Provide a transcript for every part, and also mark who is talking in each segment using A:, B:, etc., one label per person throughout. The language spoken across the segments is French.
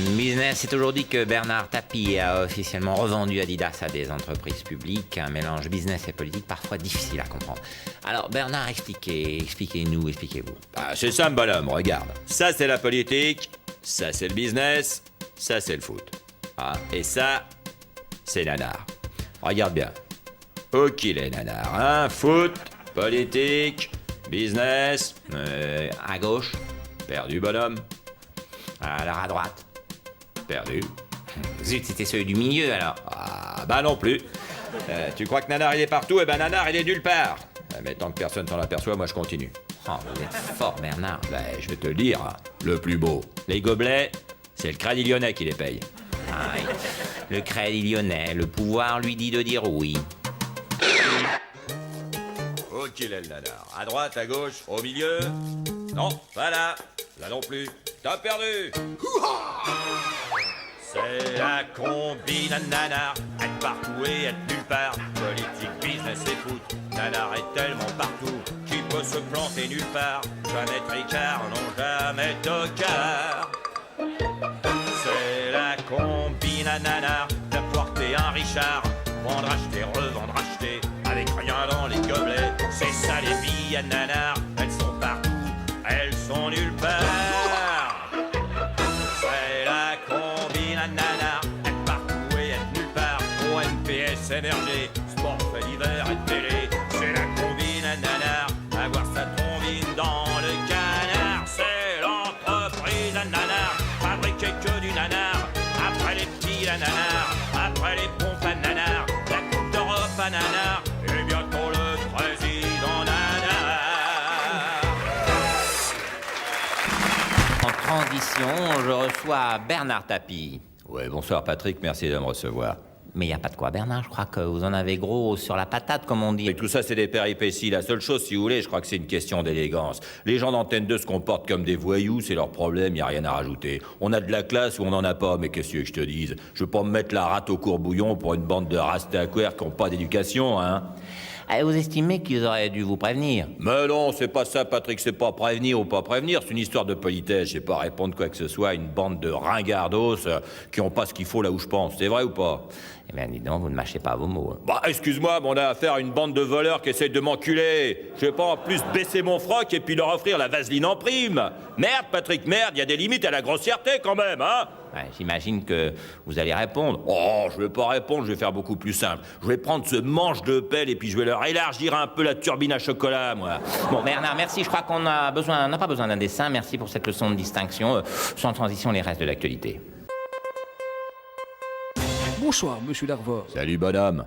A: Business, c'est aujourd'hui que Bernard Tapie a officiellement revendu Adidas à des entreprises publiques. Un mélange business et politique parfois difficile à comprendre. Alors Bernard, expliquez-nous, expliquez-vous.
B: Ah, c'est ça, bonhomme, regarde. Ça, c'est la politique, ça, c'est le business, ça, c'est le foot. Ah, et ça, c'est nanar. Regarde bien. Ok, les nanars, hein. Foot, politique, business.
A: À gauche,
B: Perdu, bonhomme.
A: alors à droite.
B: Perdu.
A: Zut, c'était celui du milieu alors.
B: Ah, bah non plus. Tu crois que nanar, il est partout? Eh ben, nanar, il est nulle part. Mais tant que personne s'en aperçoit, moi, je continue.
A: Oh, vous êtes fort Bernard.
B: Ben, je vais te le dire, le plus beau. Les gobelets, c'est le Crédit Lyonnais qui les paye.
A: Ah, oui. Le Crédit Lyonnais, le pouvoir lui dit de dire oui.
B: Ok, il est le nanar. À droite, à gauche, au milieu. Non, voilà. Là non plus. T'as perdu. C'est la combine à nanar. Être partout et être nulle part. Politique, business et foot. Nanar est tellement partout qu'il peut se planter nulle part. Jamais tricard, non jamais tocard. C'est la combine à nanar. D'apporter un Richard. Vendre, acheter, revendre, acheter. Avec rien dans les gobelets. C'est ça les billes à nanar. Elles sont partout. Elles sont nulle part. C'est la combine à nanar. Être partout et être nulle part. OMPS, énergie, sport, fait d'hiver et de télé. C'est la combine à nanar. Avoir sa trombine dans le canard. C'est l'entreprise à nanar. Fabriquer que du nanar. Après les petits à nanar. Après les pompes à nanar. La Coupe d'Europe à nanar. Et bientôt le président nanar.
A: En transition, je reçois Bernard Tapie.
B: Ouais, bonsoir Patrick, merci de me recevoir.
A: Mais il n'y a pas de quoi Bernard, je crois que vous en avez gros sur la patate comme on dit.
B: Et tout ça, c'est des péripéties. La seule chose, si vous voulez, je crois que c'est une question d'élégance. Les gens d'Antenne 2 se comportent comme des voyous, c'est leur problème, y a rien à rajouter. On a de la classe ou on n'en a pas, mais qu'est-ce que je te dise? Je veux pas me mettre la rate au courbouillon pour une bande de rastaquaires qui n'ont pas d'éducation, hein.
A: Vous estimez qu'ils auraient dû vous prévenir?
B: Mais non, c'est pas ça, Patrick, c'est pas prévenir ou pas prévenir, c'est une histoire de politesse. J'ai pas à répondre quoi que ce soit à une bande de ringardos qui ont pas ce qu'il faut là où je pense. C'est vrai ou pas?
A: Eh bien, dis donc, vous ne mâchez pas vos mots.
B: Bah, excuse-moi, mais on a affaire à une bande de voleurs qui essayent de m'enculer. Je vais pas en plus baisser mon froc et puis leur offrir la vaseline en prime. Merde, Patrick, merde, y a des limites à la grossièreté quand même, hein?
A: Ouais, j'imagine que vous allez répondre.
B: Oh, je vais pas répondre, je vais faire beaucoup plus simple. Je vais prendre ce manche de pelle et puis je vais leur élargir un peu la turbine à chocolat, moi.
A: Bon, Bernard, merci. Je crois qu'on n'a pas besoin d'un dessin. Merci pour cette leçon de distinction. Sans transition, les restes de l'actualité.
C: Bonsoir, monsieur Larvor.
B: Salut, bonhomme.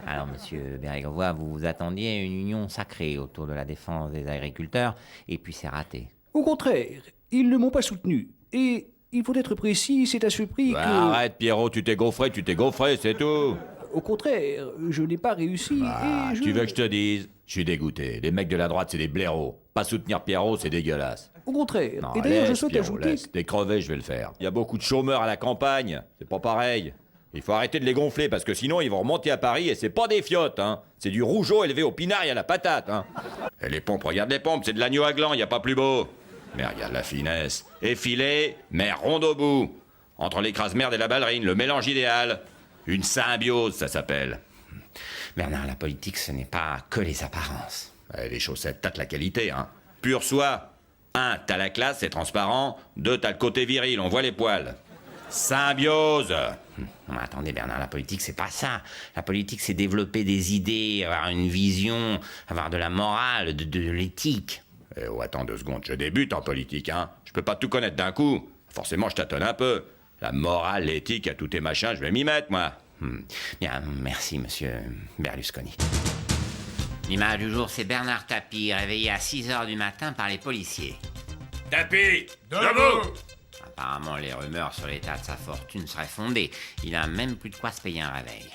A: Alors, monsieur Bérégovoy, vous vous attendiez à une union sacrée autour de la défense des agriculteurs, et puis c'est raté.
C: Au contraire, ils ne m'ont pas soutenu. Et il faut être précis, c'est à ce prix
B: Bah,
C: que...
B: arrête, Pierrot, tu t'es gaufré, c'est tout.
C: Au contraire, je n'ai pas réussi
B: Ah,
C: et je...
B: tu veux que je te dise? Je suis dégoûté. Les mecs de la droite, c'est des blaireaux. Pas soutenir Pierrot, c'est dégueulasse.
C: Au contraire.
B: Non,
C: Et d'ailleurs, je
B: laisse,
C: souhaite
B: Pierrot,
C: ajouter...
B: laisse. T'es crevé, je vais le faire. Il y a beaucoup de chômeurs à la campagne. C'est pas pareil. Il faut arrêter de les gonfler parce que sinon ils vont remonter à Paris et c'est pas des fiottes, hein. C'est du rougeau élevé au pinard et à la patate, hein. Et les pompes, regarde les pompes, c'est de l'agneau à gland, y a pas plus beau. Mais regarde la finesse. Effilé, mais ronde au bout. Entre l'écrase-merde et la ballerine, le mélange idéal. Une symbiose, ça s'appelle.
A: Bernard, la politique, ce n'est pas que les apparences.
B: Les chaussettes tâtent la qualité, hein. Pur soie. 1, t'as la classe, c'est transparent. 2, t'as le côté viril, on voit les poils. Symbiose.
A: Non, attendez, Bernard, la politique, c'est pas ça. La politique, c'est développer des idées, avoir une vision, avoir de la morale, de l'éthique.
B: Eh oh, attends 2 secondes, je débute en politique, hein. Je peux pas tout connaître d'un coup. Forcément, je tâtonne un peu. La morale, l'éthique, à tout tes machins, je vais m'y mettre, moi.
A: Bien, merci, monsieur Berlusconi. L'image du jour, c'est Bernard Tapie, réveillé à 6h du matin par les policiers.
B: Tapis, debout.
A: Apparemment, les rumeurs sur l'état de sa fortune seraient fondées. Il a même plus de quoi se payer un réveil.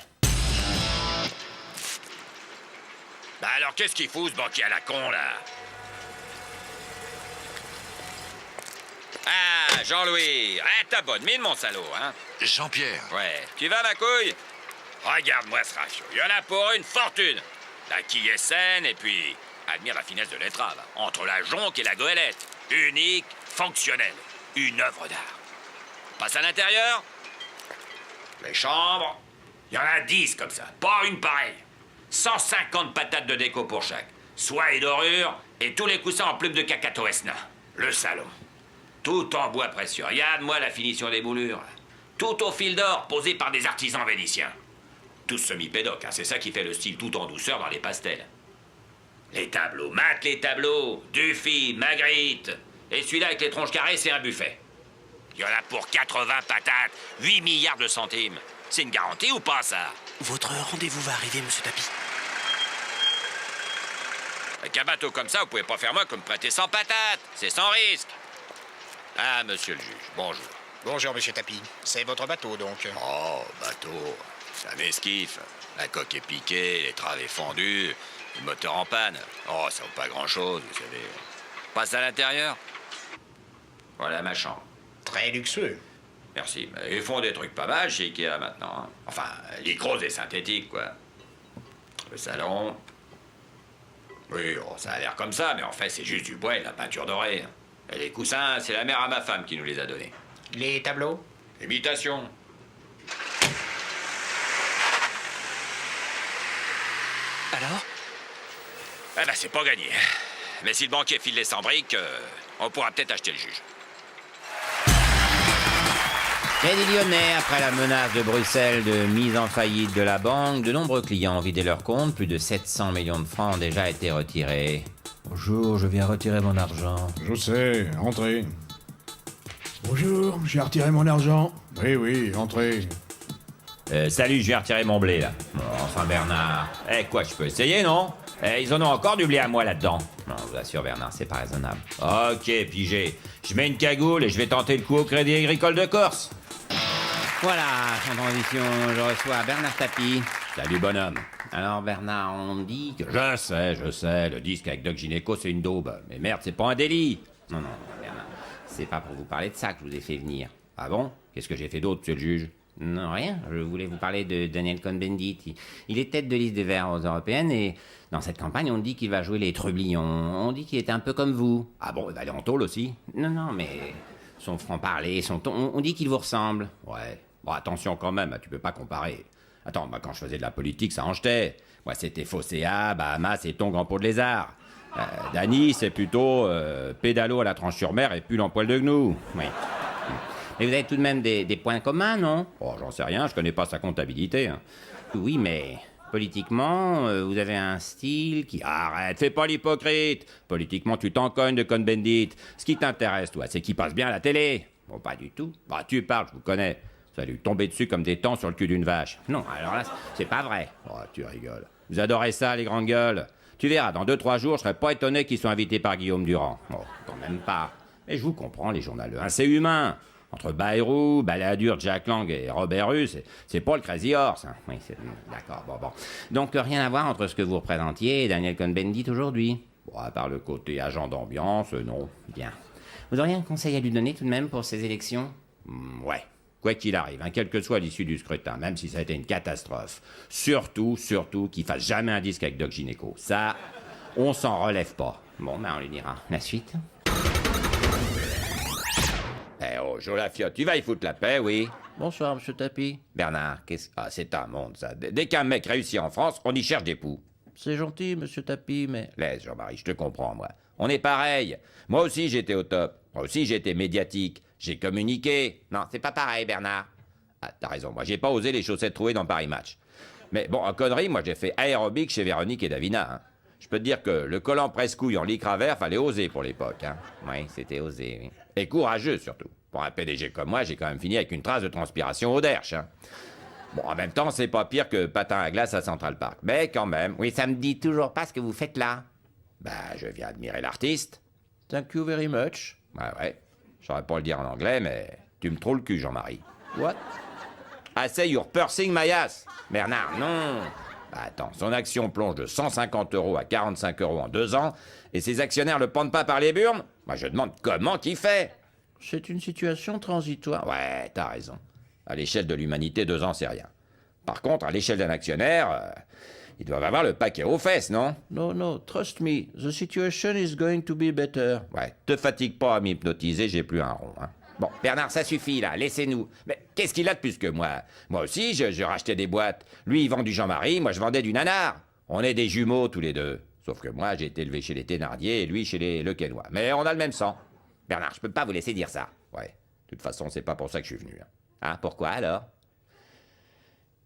B: Bah alors, qu'est-ce qu'il fout, ce banquier à la con, là? Ah, Jean-Louis. Ah, t'as bonne mine, mon salaud, hein?
D: Jean-Pierre.
B: Ouais. Tu vas, ma couille? Regarde-moi ce ratio. Il y en a pour une fortune. La quille est saine, et puis... admire la finesse de l'étrave. Entre la jonque et la goélette. Unique, fonctionnelle. Une œuvre d'art. passe à l'intérieur. Les chambres. Il y en a 10 comme ça, pas une pareille. 150 patates de déco pour chaque. Soie et dorure, et tous les coussins en plumes de cacatoès nain. Le salon. Tout en bois précieux. Regarde-moi la finition des moulures. Tout au fil d'or, posé par des artisans vénitiens. Tous semi-pédocs, hein, c'est ça qui fait le style tout en douceur dans les pastels. Les tableaux, mate les tableaux. Dufy, Magritte. Et celui-là avec les tronches carrées, c'est un buffet. Il y en a pour 80 patates, 8 milliards de centimes. C'est une garantie ou pas, ça?
D: Votre rendez-vous va arriver, monsieur Tapi.
B: Avec un bateau comme ça, vous pouvez pas faire moins que me prêter 100 patates. C'est sans risque. Ah, monsieur le juge, bonjour.
D: Bonjour, monsieur Tapi. C'est votre bateau, donc.
B: Oh, bateau, c'est un esquif. La coque est piquée, les travées fendues, le moteur en panne. Oh, ça vaut pas grand-chose, vous savez. Passe à l'intérieur. Voilà ma chambre.
D: Très luxueux.
B: Merci. Ils font des trucs pas mal chez Ikea maintenant. Hein. Enfin, l'icrose est synthétique, quoi. Le salon. Oui, oh, ça a l'air comme ça, mais en fait, c'est juste du bois et de la peinture dorée. Et les coussins, c'est la mère à ma femme qui nous les a donnés.
D: Les tableaux?
B: Imitation.
D: Alors?
B: Eh ben, c'est pas gagné. Mais si le banquier file les 100 briques, on pourra peut-être acheter le juge.
A: Crédit Lyonnais, après la menace de Bruxelles de mise en faillite de la banque, de nombreux clients ont vidé leur compte. Plus de 700 millions de francs ont déjà été retirés.
C: Bonjour, je viens retirer mon argent.
E: Je sais, entrez.
C: Bonjour, j'ai retiré mon argent.
E: Oui, entrez.
A: Salut, je viens retirer mon blé, là. Bon, enfin, Bernard. Quoi, je peux essayer, non? Ils en ont encore du blé à moi, là-dedans. Non, je vous assure, Bernard, c'est pas raisonnable. Ok, pigé. Je mets une cagoule et je vais tenter le coup au Crédit Agricole de Corse. Voilà, en transition, je reçois Bernard Tapie. Salut, bonhomme. Alors, Bernard, on me dit que... Je sais, le disque avec Doc Gynéco, c'est une daube. Mais merde, c'est pas un délit. Non, Bernard, c'est pas pour vous parler de ça que je vous ai fait venir. Ah bon? Qu'est-ce que j'ai fait d'autre, monsieur le juge? Non, rien. Je voulais vous parler de Daniel Cohn-Bendit. Il est tête de liste des Verts aux Européennes et dans cette campagne, on dit qu'il va jouer les trublions. On dit qu'il est un peu comme vous. Ah bon, il va aller en tôle aussi? Non, mais son franc-parler, son ton, on dit qu'il vous ressemble. Ouais. Bon, attention quand même, tu peux pas comparer. Attends, moi, quand je faisais de la politique, ça en jetait. Moi, c'était Fosséa, Bahamas et Tongs en peau de lézard. Dany, c'est plutôt pédalo à la tranche-sur-mer et pull en poil de gnou. Oui. Mais vous avez tout de même des points communs, non? Oh, j'en sais rien, je connais pas sa comptabilité. Hein. Oui, mais politiquement, vous avez un style qui... Arrête, fais pas l'hypocrite. Politiquement, tu t'en cognes de Cohn-Bendit. Ce qui t'intéresse, toi, c'est qu'il passe bien à la télé. Bon, pas du tout. Bah, tu parles, je vous connais. Vous allez lui tomber dessus comme des temps sur le cul d'une vache. Non, alors là, c'est pas vrai. Oh, tu rigoles. Vous adorez ça, les grandes gueules. Tu verras, dans 2-3 jours, je serais pas étonné qu'ils soient invités par Guillaume Durand. Oh, quand même pas. Mais je vous comprends, les journaleux. Hein, c'est humain. Entre Bayrou, Balladur, Jack Lang et Robert Hue, c'est pas le Crazy Horse. Hein. Oui, d'accord, bon. Donc, rien à voir entre ce que vous représentiez et Daniel Cohn-Bendit aujourd'hui. Bon, à part le côté agent d'ambiance, non. Bien. Vous auriez un conseil à lui donner tout de même pour ces élections? Ouais. Quoi qu'il arrive, hein, quelle que soit l'issue du scrutin, même si ça a été une catastrophe, surtout qu'il fasse jamais un disque avec Doc Gynéco. Ça, on s'en relève pas. Bon, on lui dira. La suite? Oh, Jolafiotte, tu vas y foutre la paix, oui? Bonsoir, monsieur Tapie. Bernard, qu'est-ce... Ah, c'est un monde, ça. Dès qu'un mec réussit en France, on y cherche des poux. C'est gentil, monsieur Tapie, mais... Laisse, Jean-Marie, je te comprends, moi. On est pareil. Moi aussi, j'étais au top. Moi aussi, j'étais médiatique. J'ai communiqué. Non, c'est pas pareil, Bernard. Ah, t'as raison, moi, j'ai pas osé les chaussettes trouées dans Paris Match. Mais bon, en connerie, moi, j'ai fait aérobic chez Véronique et Davina, hein. Je peux te dire que le collant presse-couille en lycra vert, fallait oser pour l'époque, hein. Oui, c'était osé, oui. Et courageux, surtout. Pour un PDG comme moi, j'ai quand même fini avec une trace de transpiration au derche, hein. Bon, en même temps, c'est pas pire que patin à glace à Central Park. Mais quand même... Oui, ça me dit toujours pas ce que vous faites là. Bah, je viens admirer l'artiste. Thank you very much. Bah ouais. Je saurais pas le dire en anglais, mais tu me trouves le cul, Jean-Marie. What? I say you're pursing my ass. Bernard, non. Bah attends, son action plonge de 150 € à 45 € en 2 ans, et ses actionnaires le pendent pas par les burnes? Moi, je demande comment qu'il fait. C'est une situation transitoire. Ouais, t'as raison. À l'échelle de l'humanité, 2 ans, c'est rien. Par contre, à l'échelle d'un actionnaire, ils doivent avoir le paquet aux fesses, non? No, trust me, the situation is going to be better. Ouais, te fatigue pas à m'hypnotiser, j'ai plus un rond, hein. Bon, Bernard, ça suffit, là, laissez-nous. Mais qu'est-ce qu'il a de plus que moi? Moi aussi, je rachetais des boîtes. Lui, il vend du Jean-Marie, moi, je vendais du nanar. On est des jumeaux, tous les deux. Sauf que moi, j'ai été élevé chez les Thénardier et lui chez les Lequesnois. Mais on a le même sang. Bernard, je peux pas vous laisser dire ça. Ouais, de toute façon, c'est pas pour ça que je suis venu. Hein, pourquoi, alors?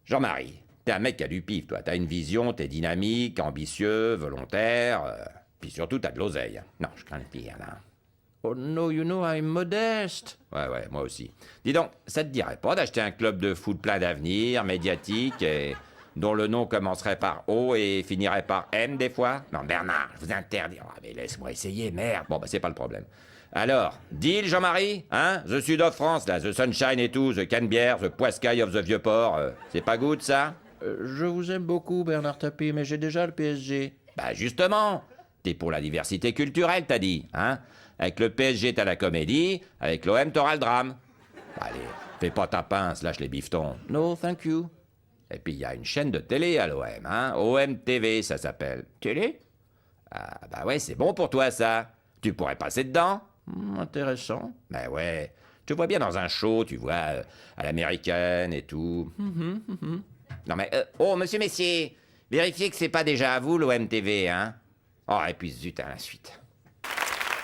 A: Jean-Marie, t'es un mec qui a du pif, toi. T'as une vision, t'es dynamique, ambitieux, volontaire... Puis surtout, t'as de l'oseille. Non, je crains le pire, là. Oh no, you know I'm modeste. Ouais, moi aussi. Dis donc, ça te dirait pas d'acheter un club de foot plein d'avenir, médiatique, et dont le nom commencerait par O et finirait par M des fois? Non, Bernard, je vous interdis. Oh, mais laisse-moi essayer, merde. Bon, bah c'est pas le problème. Alors, deal, Jean-Marie? Hein? The Sud of France, là, The Sunshine et tout, The Canebière, The Poiscaille of the Vieux-Port. C'est pas good, ça? Je vous aime beaucoup, Bernard Tapie, mais j'ai déjà le PSG. Bah justement, t'es pour la diversité culturelle, t'as dit, hein? Avec le PSG, t'as la comédie, avec l'OM, t'auras le drame. Allez, fais pas ta pince, lâche les bifetons. No, thank you. Et puis, il y a une chaîne de télé à l'OM, hein? OM TV, ça s'appelle. Télé? Ah, bah ouais, c'est bon pour toi, ça. Tu pourrais passer dedans? Intéressant. Ben ouais, je te vois bien dans un show, tu vois, à l'américaine et tout. Non mais, oh, monsieur Messier, vérifiez que c'est pas déjà à vous, l'OM TV, hein? Oh, et puis zut, à la suite.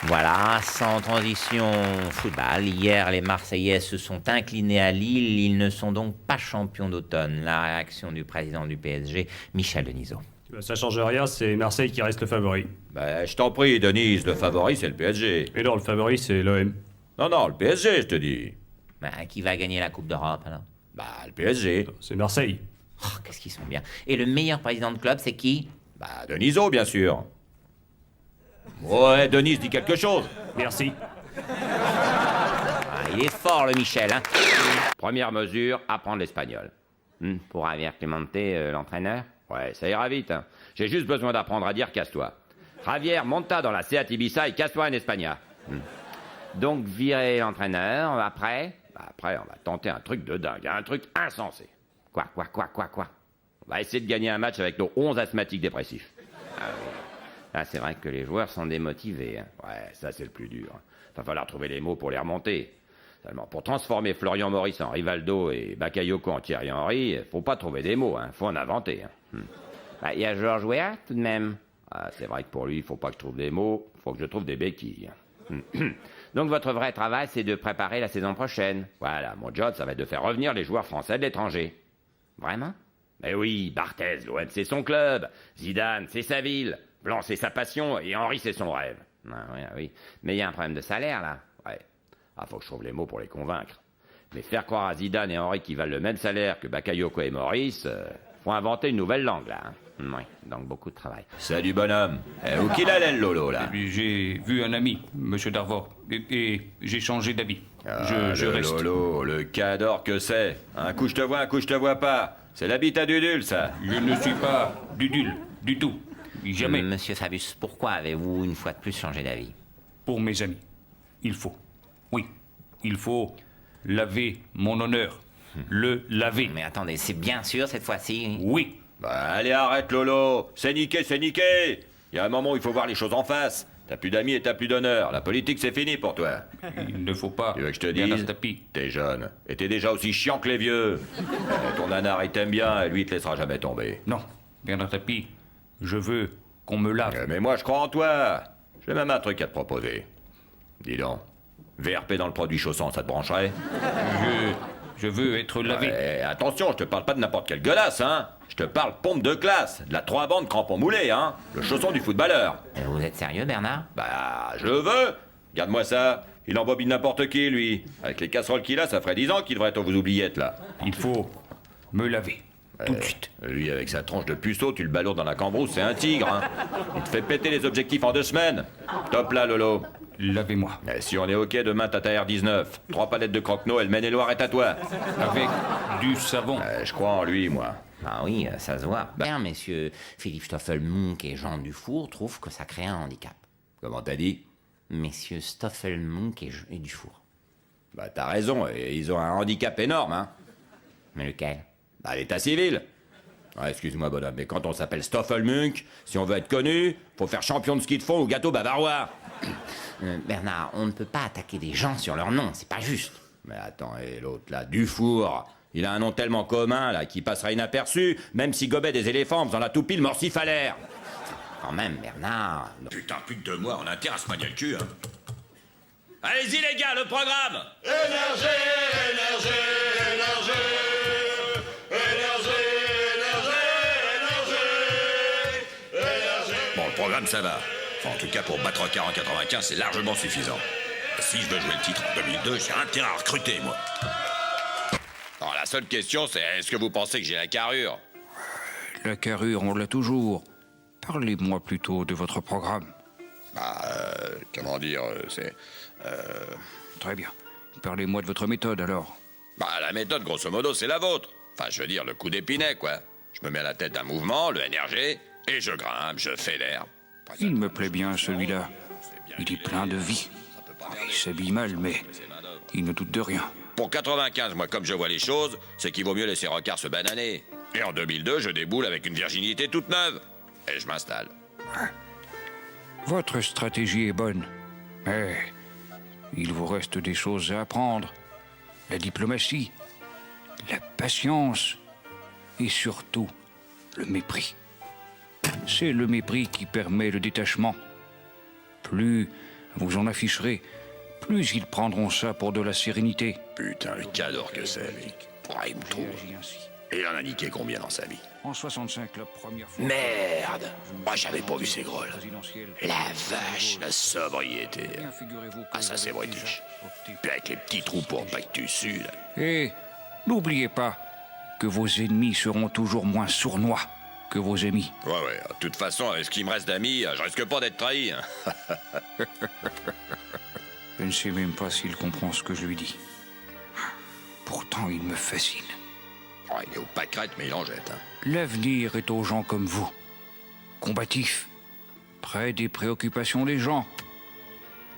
F: Voilà, sans transition football. Hier, les Marseillais se sont inclinés à Lille. Ils ne sont donc pas champions d'automne. La réaction du président du PSG, Michel Denisot.
G: Ça change rien, c'est Marseille qui reste le favori.
A: Ben, je t'en prie, Denise, le favori, c'est le PSG.
G: Et non, le favori, c'est l'OM.
A: Non, le PSG, je te dis.
F: Qui va gagner la Coupe d'Europe, alors?
A: Bah, le PSG.
G: C'est Marseille.
F: Oh, qu'est-ce qu'ils sont bien. Et le meilleur président de club, c'est qui?
A: Bah, Denisot, bien sûr. Ouais, Denise dit quelque chose.
G: Merci.
F: Il est fort, le Michel, hein?
A: Première mesure, apprendre l'espagnol.
F: Pour Javier Clemente, l'entraîneur?
A: Ouais, ça ira vite. Hein. J'ai juste besoin d'apprendre à dire casse-toi. Javier, monta dans la Seat Ibiza et casse-toi en Espagnol.
F: Donc, virer l'entraîneur, après?
A: Bah, après, on va tenter un truc de dingue, un truc insensé.
F: Quoi?
A: On va essayer de gagner un match avec nos 11 asthmatiques dépressifs.
F: Ah oui. Ah, c'est vrai que les joueurs sont démotivés. Hein.
A: Ouais, ça c'est le plus dur. Va falloir trouver les mots pour les remonter. Seulement, pour transformer Florian Maurice en Rivaldo et Bakayoko en Thierry Henry, faut pas trouver des mots, hein. Faut en inventer. Hein.
F: Il y a Georges Weah, tout de même.
A: Ah, c'est vrai que pour lui, il faut pas que je trouve des mots, faut que je trouve des béquilles.
F: Donc votre vrai travail, c'est de préparer la saison prochaine.
A: Voilà, mon job, ça va être de faire revenir les joueurs français de l'étranger.
F: Vraiment?
A: Mais oui, Barthez, l'OM c'est son club, Zidane c'est sa ville, Blanc c'est sa passion et Henry c'est son rêve.
F: Oui. Mais il y a un problème de salaire, là.
A: Ouais. Ah, faut que je trouve les mots pour les convaincre. Mais faire croire à Zidane et Henry qu'ils valent le même salaire que Bakayoko et Maurice, faut inventer une nouvelle langue, là. Hein.
F: Oui, donc beaucoup de travail.
A: Salut, bonhomme. Où qu'il allait, le Lolo, là?
H: J'ai vu un ami, Monsieur Darvor, et j'ai changé d'habit. Je
A: le
H: reste.
A: Lolo, le cador que c'est. Un coup je te vois, un coup je te vois pas. C'est l'habitat d'Udule, ça.
H: Je ne suis pas d'Udule, du tout. Jamais.
F: Monsieur Fabius, pourquoi avez-vous une fois de plus changé d'avis?
H: Pour mes amis. Il faut. Oui, il faut laver mon honneur. Le laver.
F: Mais attendez, c'est bien sûr cette fois-ci?
H: Oui.
A: Bah, allez, arrête, Lolo. C'est niqué, c'est niqué. Il y a un moment où il faut voir les choses en face. T'as plus d'amis et t'as plus d'honneur. La politique, c'est fini pour toi.
H: Il ne faut pas.
A: Tu veux que je te
H: Bernard
A: dise?
H: Tapie.
A: T'es jeune. Et t'es déjà aussi chiant que les vieux. Ton nanar, il t'aime bien et lui, il te laissera jamais tomber.
H: Non, Bernard Tapie, je veux qu'on me lave.
A: Mais moi, je crois en toi. J'ai même un truc à te proposer. Dis donc. VRP dans le produit chaussant, ça te brancherait?
H: Je veux être lavé.
A: Attention, je te parle pas de n'importe quelle gueulasse, hein. Je te parle pompe de classe, de la 3 bandes crampon moulé, hein. Le chausson du footballeur.
F: Vous êtes sérieux, Bernard?
A: Bah, je veux. Regarde-moi ça. Il embobine n'importe qui, lui. Avec les casseroles qu'il a, ça ferait 10 ans qu'il devrait être aux oubliettes, là.
H: Il faut me laver. Tout de suite.
A: Lui, avec sa tranche de puceau, tu le balourdes dans la cambrousse, c'est un tigre, hein. Il te fait péter les objectifs en 2 semaines. Top là, Lolo.
H: Lavez-moi.
A: Si on est OK, demain, t'as ta R19. 3 palettes de croque-no, elle Maine-et-Loire est à toi.
H: Avec du savon.
A: Je crois en lui, moi.
F: Ah oui, ça se voit. Bien, messieurs Philippe Stoffelmunk et Jean Dufour trouvent que ça crée un handicap.
A: Comment t'as dit?
F: Messieurs Stoffelmunk et Dufour.
A: Bah, t'as raison, et ils ont un handicap énorme, hein.
F: Mais lequel?
A: Bah, l'état civil. Ah, excuse-moi, bonhomme, mais quand on s'appelle Stoffelmunk, si on veut être connu, faut faire champion de ski de fond au gâteau bavarois.
F: Bernard, on ne peut pas attaquer des gens sur leur nom, c'est pas juste.
A: Mais attends, et l'autre là, Dufour, il a un nom tellement commun là qu'il passera inaperçu, même si gobait des éléphants en faisant la toupie le morcifalaire.
F: Quand même, Bernard.
B: Putain, plus que 2 mois, on a intérêt à se manier le cul, hein.
A: Allez-y les gars, le programme.
B: Bon, le programme, ça va. Enfin, en tout cas, pour battre Rocker en 95, c'est largement suffisant. Si je veux jouer le titre en 2002, j'ai intérêt à recruter, moi. Alors, la seule question, c'est est-ce que vous pensez que j'ai la carrure?
H: La carrure, on l'a toujours. Parlez-moi plutôt de votre programme.
B: Comment dire, c'est...
H: Très bien. Parlez-moi de votre méthode, alors.
B: La méthode, grosso modo, c'est la vôtre. Enfin, je veux dire, le coup d'épinay, quoi. Je me mets à la tête d'un mouvement, le NRG, et je grimpe, je fais l'air.
H: Il me plaît bien, celui-là. Il est plein de vie. Il s'habille mal, mais il ne doute de rien.
B: Pour 95, moi, comme je vois les choses, c'est qu'il vaut mieux laisser Rocard se bananer. Et en 2002, je déboule avec une virginité toute neuve. Et je m'installe.
H: Votre stratégie est bonne, mais il vous reste des choses à apprendre. La diplomatie, la patience et surtout le mépris. C'est le mépris qui permet le détachement. Plus vous en afficherez, plus ils prendront ça pour de la sérénité.
B: Putain, le cador que c'est, lui. Il me trouve.
H: Réagis ainsi.
B: Et il en a niqué combien dans sa vie?
H: En 65, la première fois...
B: Merde! Moi, j'avais pas vu ces gros, là.
H: présidentielle.
B: La vache, la sobriété.
H: Bien, figurez-vous que
B: Ah, ça,
H: vous
B: c'est
H: avez
B: british.
H: déjà opté
B: Puis avec les petits trous pour pactus, là.
H: Et n'oubliez pas que vos ennemis seront toujours moins sournois que vos amis.
B: Ouais, de toute façon, avec ce qui me reste d'amis, je risque pas d'être trahi, hein.
H: Je ne sais même pas s'il comprend ce que je lui dis. Pourtant, il me fascine.
B: Il est au pâquerette, mais il en jette, hein.
H: L'avenir est aux gens comme vous. Combatifs, près des préoccupations des gens.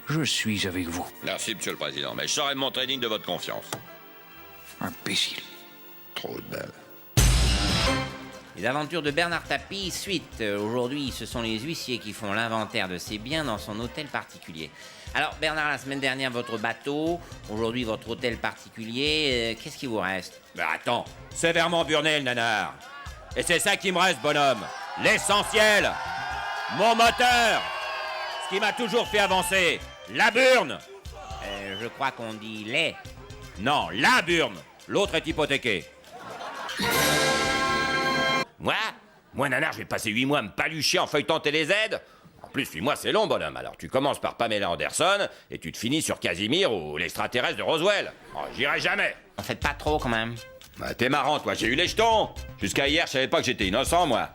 H: Je suis avec vous.
B: Merci, monsieur le président, mais je saurai mon trading de votre confiance.
H: Imbécile.
B: Trop de belle.
F: Les aventures de Bernard Tapie, suite. Aujourd'hui, ce sont les huissiers qui font l'inventaire de ses biens dans son hôtel particulier. Alors, Bernard, la semaine dernière, votre bateau. Aujourd'hui, votre hôtel particulier. Qu'est-ce qui vous reste?
A: Mais attends, sévèrement burné le nanar. Et c'est ça qui me reste, bonhomme. L'essentiel. Mon moteur. Ce qui m'a toujours fait avancer. La burne.
F: Je crois qu'on dit lait.
A: Non, la burne. L'autre est hypothéqué. Moi, nanar, je vais passer 8 mois à me palucher en feuilletant les aides. En plus, 8 mois, c'est long, bonhomme. Alors, tu commences par Pamela Anderson et tu te finis sur Casimir ou l'extraterrestre de Roswell. Oh, j'irai jamais.
F: En faites pas trop, quand même.
A: T'es marrant, toi. J'ai eu les jetons. Jusqu'à hier, je savais pas que j'étais innocent, moi.